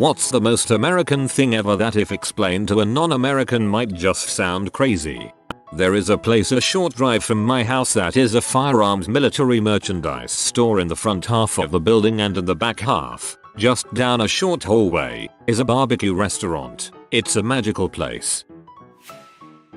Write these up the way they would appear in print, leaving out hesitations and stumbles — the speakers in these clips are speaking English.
What's the most American thing ever that if explained to a non-American might just sound crazy? There is a place a short drive from my house that is a firearms military merchandise store in the front half of the building, and in the back half, just down a short hallway, is a barbecue restaurant. It's a magical place.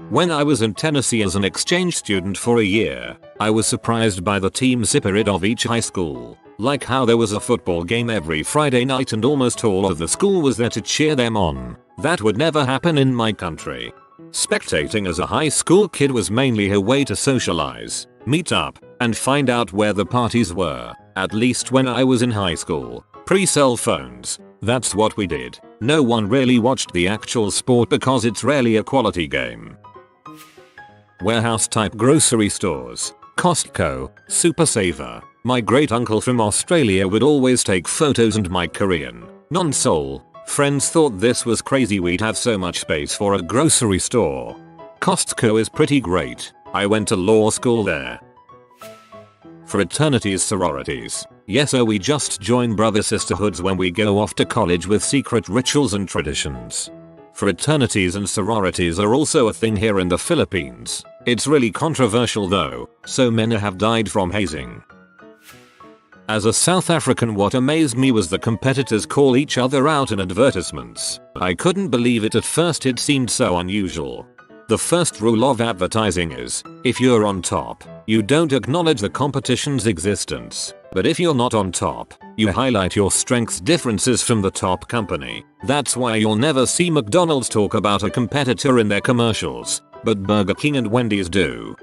When I was in Tennessee as an exchange student for a year, I was surprised by the team spirit of each high school. Like how there was a football game every Friday night and almost all of the school was there to cheer them on. That would never happen in my country. Spectating as a high school kid was mainly a way to socialize, meet up, and find out where the parties were. At least when I was in high school, pre-cell phones, that's what we did. No one really watched the actual sport because it's rarely a quality game. Warehouse type grocery stores, Costco, Super Saver. My great uncle from Australia would always take photos, and my Korean, non-Seoul, friends thought this was crazy we'd have so much space for a grocery store. Costco is pretty great. I went to law school there. Fraternities, sororities. Yes, so we just join brother sisterhoods when we go off to college with secret rituals and traditions. Fraternities and sororities are also a thing here in the Philippines. It's really controversial though, so many have died from hazing. As a South African, what amazed me was the competitors call each other out in advertisements. I couldn't believe it at first, it seemed so unusual. The first rule of advertising is, if you're on top, you don't acknowledge the competition's existence. But if you're not on top, you highlight your strengths differences from the top company. That's why you'll never see McDonald's talk about a competitor in their commercials, but Burger King and Wendy's do.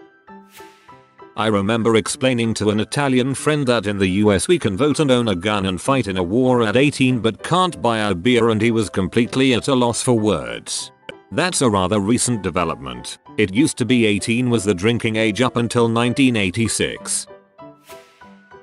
I remember explaining to an Italian friend that in the US we can vote and own a gun and fight in a war at 18 but can't buy a beer, and he was completely at a loss for words. That's a rather recent development. It used to be 18 was the drinking age up until 1986.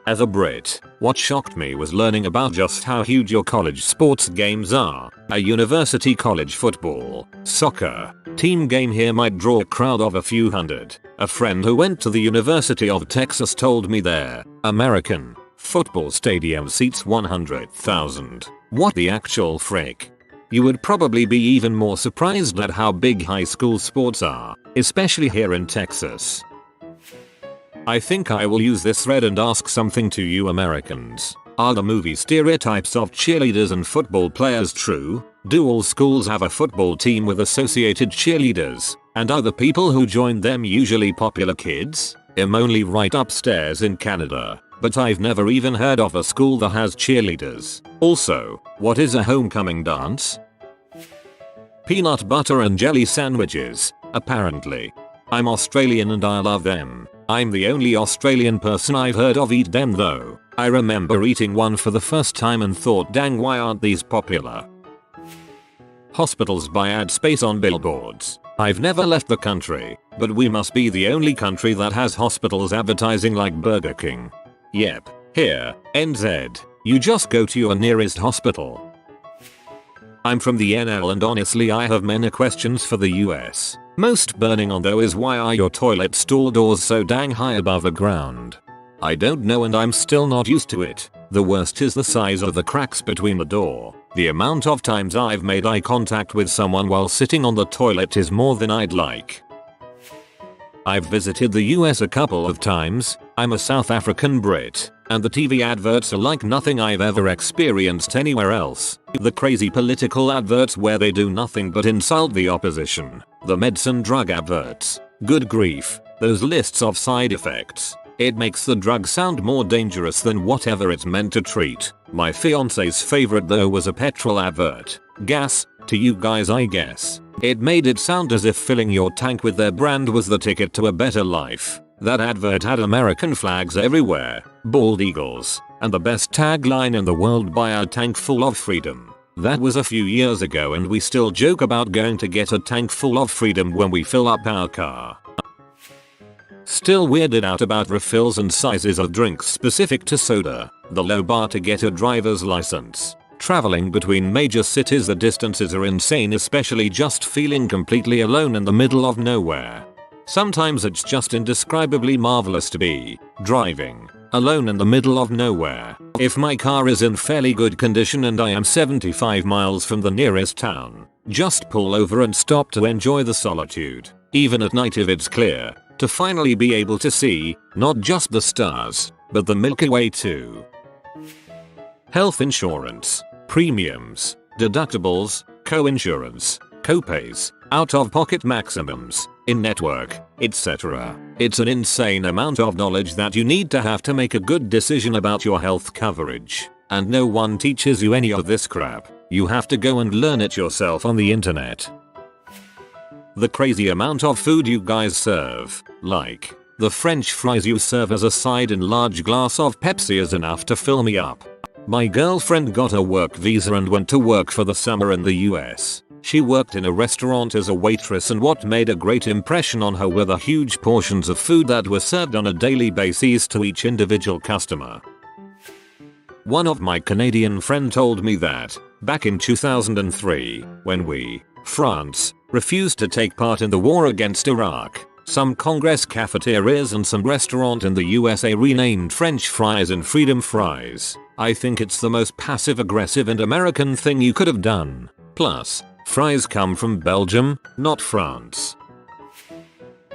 As a Brit, what shocked me was learning about just how huge your college sports games are. A university college football, soccer, team game here might draw a crowd of a few hundred. A friend who went to the University of Texas told me their American football stadium seats 100,000. What the actual frick? You would probably be even more surprised at how big high school sports are, especially here in Texas. I think I will use this thread and ask something to you Americans. Are the movie stereotypes of cheerleaders and football players true? Do all schools have a football team with associated cheerleaders? And are the people who join them usually popular kids? I'm only right upstairs in Canada, but I've never even heard of a school that has cheerleaders. Also, what is a homecoming dance? Peanut butter and jelly sandwiches, apparently. I'm Australian and I love them. I'm the only Australian person I've heard of eat them though. I remember eating one for the first time and thought, dang, why aren't these popular? Hospitals buy ad space on billboards. I've never left the country, but we must be the only country that has hospitals advertising like Burger King. Yep, here, NZ, you just go to your nearest hospital. I'm from the NL and honestly I have many questions for the US. Most burning on though is, why are your toilet stall doors so dang high above the ground? I don't know and I'm still not used to it. The worst is the size of the cracks between the door. The amount of times I've made eye contact with someone while sitting on the toilet is more than I'd like. I've visited the US a couple of times. I'm a South African Brit, and the TV adverts are like nothing I've ever experienced anywhere else. The crazy political adverts where they do nothing but insult the opposition. The medicine drug adverts. Good grief, those lists of side effects. It makes the drug sound more dangerous than whatever it's meant to treat. My fiance's favorite though was a petrol advert. Gas, to you guys I guess. It made it sound as if filling your tank with their brand was the ticket to a better life. That advert had American flags everywhere, bald eagles, and the best tagline in the world, buy a tank full of freedom. That was a few years ago and we still joke about going to get a tank full of freedom when we fill up our car. Still weirded out about refills and sizes of drinks specific to soda. The low bar to get a driver's license. Traveling between major cities, the distances are insane, especially just feeling completely alone in the middle of nowhere. Sometimes it's just indescribably marvelous to be driving alone in the middle of nowhere. If my car is in fairly good condition and I am 75 miles from the nearest town, just pull over and stop to enjoy the solitude, even at night if it's clear, to finally be able to see, not just the stars, but the Milky Way too. Health insurance, premiums, deductibles, co-insurance, co-pays, out-of-pocket maximums, in-network, etc. It's an insane amount of knowledge that you need to have to make a good decision about your health coverage. And no one teaches you any of this crap. You have to go and learn it yourself on the internet. The crazy amount of food you guys serve, like the French fries you serve as a side in large glass of Pepsi is enough to fill me up. My girlfriend got a work visa and went to work for the summer in the US. She worked in a restaurant as a waitress, and what made a great impression on her were the huge portions of food that were served on a daily basis to each individual customer. One of my Canadian friends told me that, back in 2003, when we, France, refused to take part in the war against Iraq, some Congress cafeterias and some restaurant in the USA renamed French fries in Freedom Fries. I think it's the most passive-aggressive and American thing you could have done. Plus, fries come from Belgium, not France.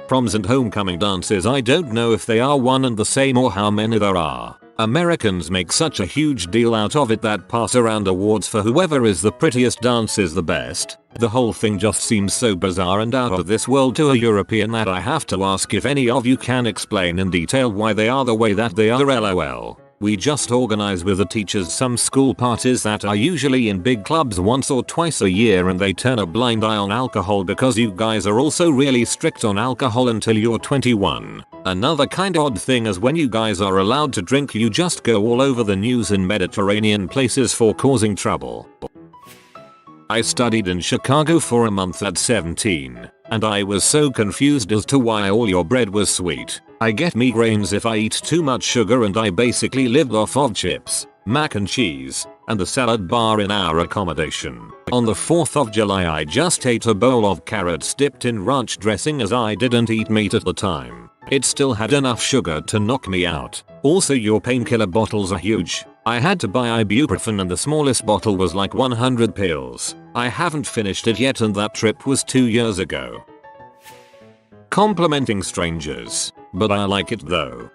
Proms and homecoming dances, I don't know if they are one and the same or how many there are. Americans make such a huge deal out of it that pass around awards for whoever is the prettiest dance is the best. The whole thing just seems so bizarre and out of this world to a European that I have to ask if any of you can explain in detail why they are the way that they are. LOL. We just organize with the teachers some school parties that are usually in big clubs once or twice a year, and they turn a blind eye on alcohol because you guys are also really strict on alcohol until you're 21. Another kind odd thing is when you guys are allowed to drink, you just go all over the news in Mediterranean places for causing trouble. I studied in Chicago for a month at 17, and I was so confused as to why all your bread was sweet. I get migraines if I eat too much sugar, and I basically lived off of chips, mac and cheese, and the salad bar in our accommodation. On the 4th of July I just ate a bowl of carrots dipped in ranch dressing as I didn't eat meat at the time. It still had enough sugar to knock me out. Also, your painkiller bottles are huge. I had to buy ibuprofen and the smallest bottle was like 100 pills. I haven't finished it yet, and that trip was 2 years ago. Complimenting strangers. But I like it though.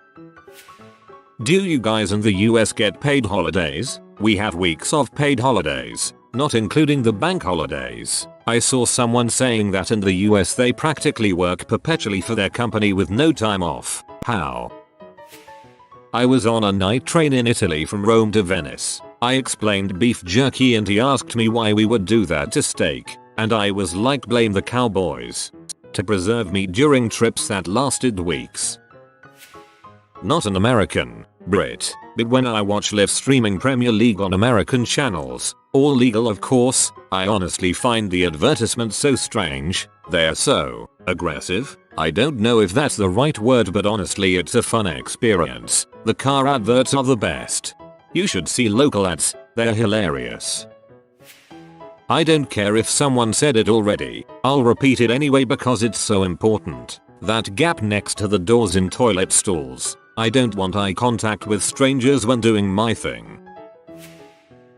Do you guys in the US get paid holidays? We have weeks of paid holidays, not including the bank holidays. I saw someone saying that in the US they practically work perpetually for their company with no time off. How? I was on a night train in Italy from Rome to Venice. I explained beef jerky and he asked me why we would do that to steak, and I was like, blame the cowboys. To preserve meat during trips that lasted weeks. Not an American, Brit, but when I watch live streaming Premier League on American channels, all legal of course, I honestly find the advertisements so strange. They're so aggressive. I don't know if that's the right word, but honestly it's a fun experience. The car adverts are the best. You should see local ads, they're hilarious. I don't care if someone said it already, I'll repeat it anyway because it's so important. That gap next to the doors in toilet stalls. I don't want eye contact with strangers when doing my thing.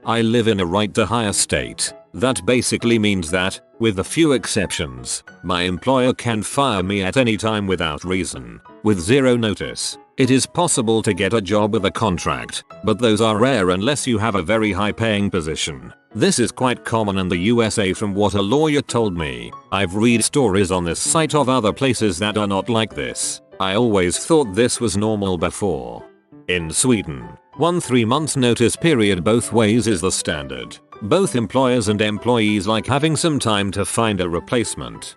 I live in a right to hire state. That basically means that, with a few exceptions, my employer can fire me at any time without reason, with zero notice. It is possible to get a job with a contract, but those are rare unless you have a very high paying position. This is quite common in the USA from what a lawyer told me. I've read stories on this site of other places that are not like this. I always thought this was normal before. In Sweden, 3 months notice period both ways is the standard. Both employers and employees like having some time to find a replacement.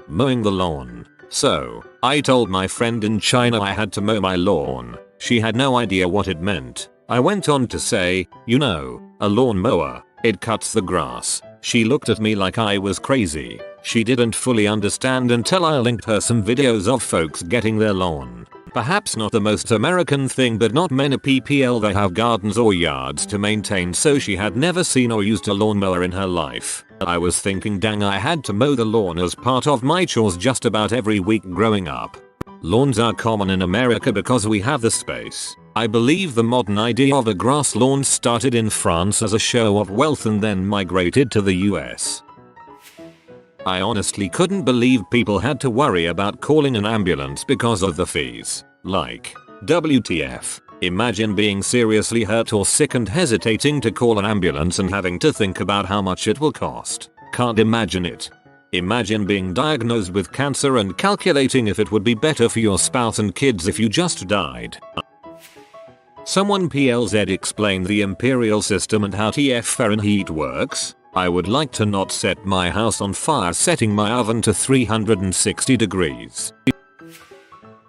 Mowing the lawn. So, I told my friend in China I had to mow my lawn. She had no idea what it meant. I went on to say, you know, a lawn mower, it cuts the grass. She looked at me like I was crazy. She didn't fully understand until I linked her some videos of folks getting their lawn. Perhaps not the most American thing, but not many people they have gardens or yards to maintain, so she had never seen or used a lawnmower in her life. I was thinking, dang, I had to mow the lawn as part of my chores just about every week growing up. Lawns are common in America because we have the space. I believe the modern idea of a grass lawn started in France as a show of wealth and then migrated to the US. I honestly couldn't believe people had to worry about calling an ambulance because of the fees. Like, WTF. Imagine being seriously hurt or sick and hesitating to call an ambulance and having to think about how much it will cost. Can't imagine it. Imagine being diagnosed with cancer and calculating if it would be better for your spouse and kids if you just died. Someone PLZ explained the imperial system and how TF Fahrenheit works. I would like to not set my house on fire setting my oven to 360 degrees.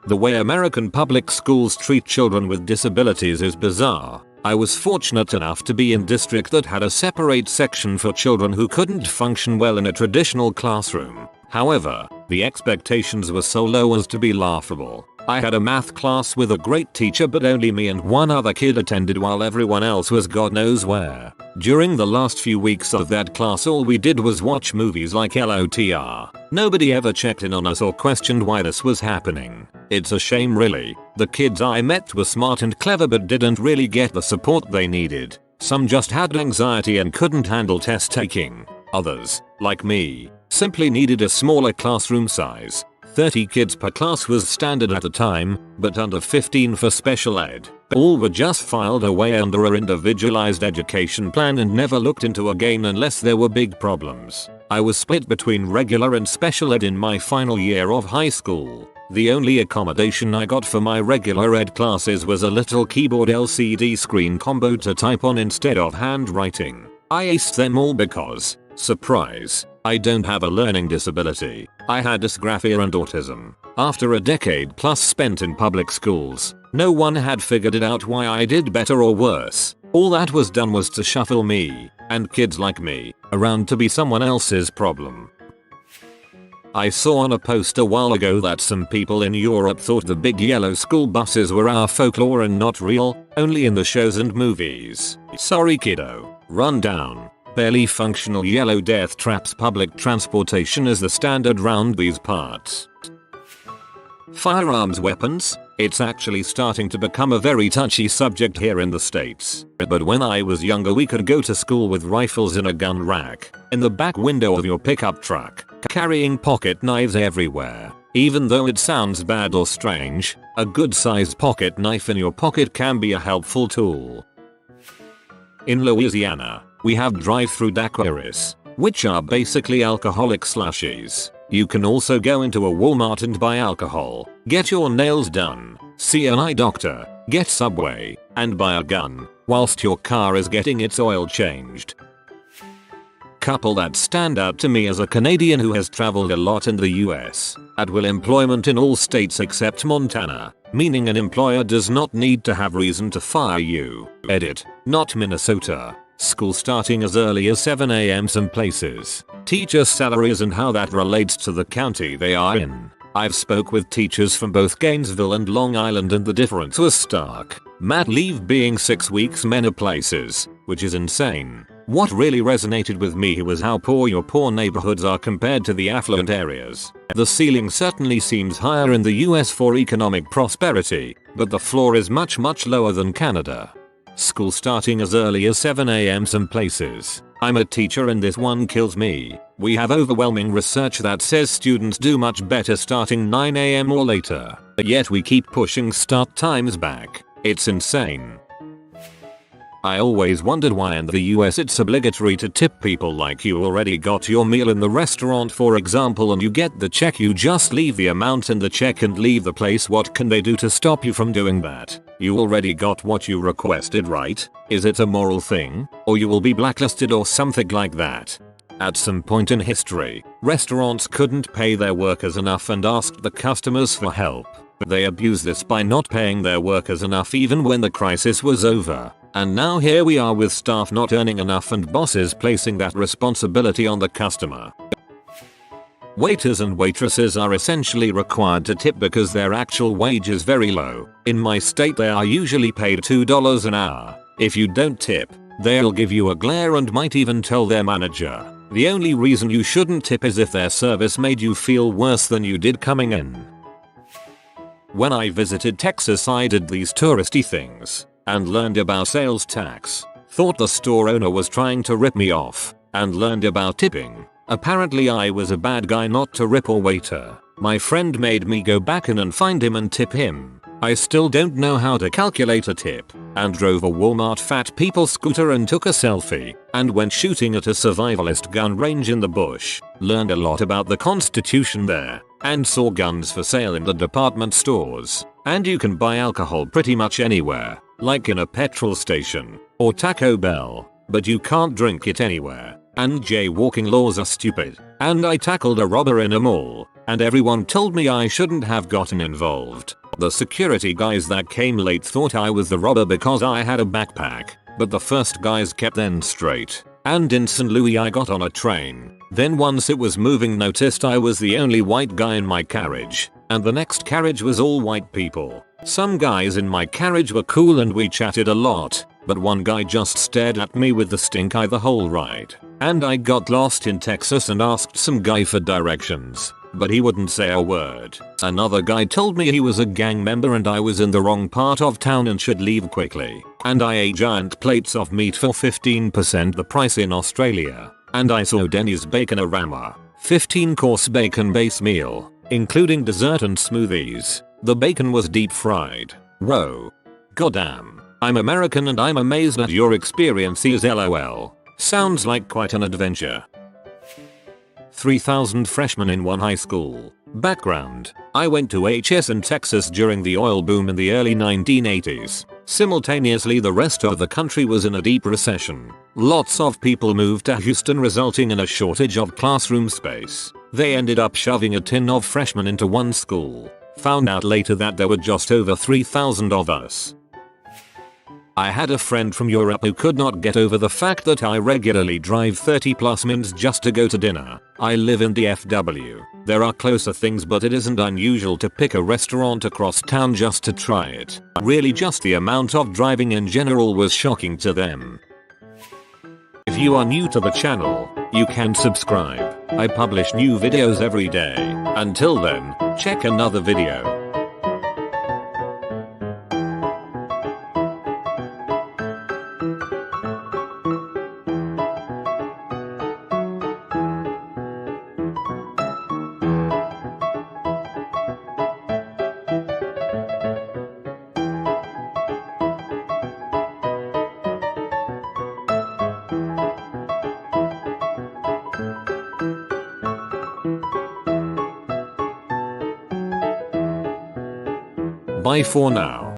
The way American public schools treat children with disabilities is bizarre. I was fortunate enough to be in district that had a separate section for children who couldn't function well in a traditional classroom. However, the expectations were so low as to be laughable. I had a math class with a great teacher but only me and one other kid attended while everyone else was God knows where. During the last few weeks of that class all we did was watch movies like LOTR. Nobody ever checked in on us or questioned why this was happening. It's a shame really. The kids I met were smart and clever but didn't really get the support they needed. Some just had anxiety and couldn't handle test taking. Others, like me, simply needed a smaller classroom size. 30 kids per class was standard at the time, but under 15 for special ed. All were just filed away under a individualized education plan and never looked into again unless there were big problems. I was split between regular and special ed in my final year of high school. The only accommodation I got for my regular ed classes was a little keyboard LCD screen combo to type on instead of handwriting. I aced them all because, surprise, I don't have a learning disability. I had dysgraphia and autism. After a decade plus spent in public schools, no one had figured it out why I did better or worse. All that was done was to shuffle me, and kids like me, around to be someone else's problem. I saw on a post a while ago that some people in Europe thought the big yellow school buses were our folklore and not real, only in the shows and movies. Sorry kiddo. Run down. Barely functional yellow death traps public transportation as the standard round these parts. Firearms weapons? It's actually starting to become a very touchy subject here in the States. But when I was younger we could go to school with rifles in a gun rack, in the back window of your pickup truck, carrying pocket knives everywhere. Even though it sounds bad or strange, a good sized pocket knife in your pocket can be a helpful tool. In Louisiana, we have drive-through daiquiris, which are basically alcoholic slushies. You can also go into a Walmart and buy alcohol, get your nails done, see an eye doctor, get Subway, and buy a gun, whilst your car is getting its oil changed. Couple that stand out to me as a Canadian who has traveled a lot in the US. At will employment in all states except Montana, meaning an employer does not need to have reason to fire you. Edit, not Minnesota. School starting as early as 7 AM some places. Teacher salaries and how that relates to the county they are in. I've spoke with teachers from both Gainesville and Long Island and the difference was stark. Mat leave being 6 weeks many places, which is insane. What really resonated with me was how poor your poor neighborhoods are compared to the affluent areas. The ceiling certainly seems higher in the US for economic prosperity, but the floor is much lower than Canada. School starting as early as 7 AM some places. I'm a teacher and this one kills me. We have overwhelming research that says students do much better starting 9 AM or later. Yet we keep pushing start times back. It's insane. I always wondered why in the US it's obligatory to tip people like you already got your meal in the restaurant for example and you get the check, you just leave the amount in the check and leave the place. What can they do to stop you from doing that? You already got what you requested, right? Is it a moral thing? Or you will be blacklisted or something like that. At some point in history, restaurants couldn't pay their workers enough and asked the customers for help. They abused this by not paying their workers enough even when the crisis was over. And now here we are with staff not earning enough and bosses placing that responsibility on the customer. Waiters and waitresses are essentially required to tip because their actual wage is very low. In my state they are usually paid $2 an hour. If you don't tip, they'll give you a glare and might even tell their manager. The only reason you shouldn't tip is if their service made you feel worse than you did coming in. When I visited Texas I did these touristy things and learned about sales tax, thought the store owner was trying to rip me off, and learned about tipping. Apparently I was a bad guy not to rip a waiter. My friend made me go back in and find him and tip him. I still don't know how to calculate a tip, and drove a Walmart fat people scooter and took a selfie, and went shooting at a survivalist gun range in the bush. Learned a lot about the Constitution there, and saw guns for sale in the department stores. And you can buy alcohol pretty much anywhere, like in a petrol station or Taco Bell, but you can't drink it anywhere. And jaywalking laws are stupid. And I tackled a robber in a mall, and everyone told me I shouldn't have gotten involved. The security guys that came late thought I was the robber because I had a backpack, but the first guys kept them straight. And in St. Louis I got on a train. Then once it was moving noticed I was the only white guy in my carriage, and the next carriage was all white people. Some guys in my carriage were cool and we chatted a lot, but one guy just stared at me with the stink eye the whole ride. And I got lost in Texas and asked some guy for directions, but he wouldn't say a word. Another guy told me he was a gang member and I was in the wrong part of town and should leave quickly. And I ate giant plates of meat for 15% the price in Australia. And I saw Denny's Bacon-a-Rama, 15-course bacon base meal, including dessert and smoothies. The bacon was deep fried. Whoa. Goddamn. I'm American and I'm amazed at your experiences, lol. Sounds like quite an adventure. 3,000 freshmen in one high school. Background: I went to HS in Texas during the oil boom in the early 1980s. Simultaneously the rest of the country was in a deep recession. Lots of people moved to Houston resulting in a shortage of classroom space. They ended up shoving a tin of freshmen into one school. Found out later that there were just over 3,000 of us. I had a friend from Europe who could not get over the fact that I regularly drive 30+ minutes just to go to dinner. I live in DFW. There are closer things but it isn't unusual to pick a restaurant across town just to try it. Really just the amount of driving in general was shocking to them. If you are new to the channel, you can subscribe. I publish new videos every day. Until then, check another video. Bye for now.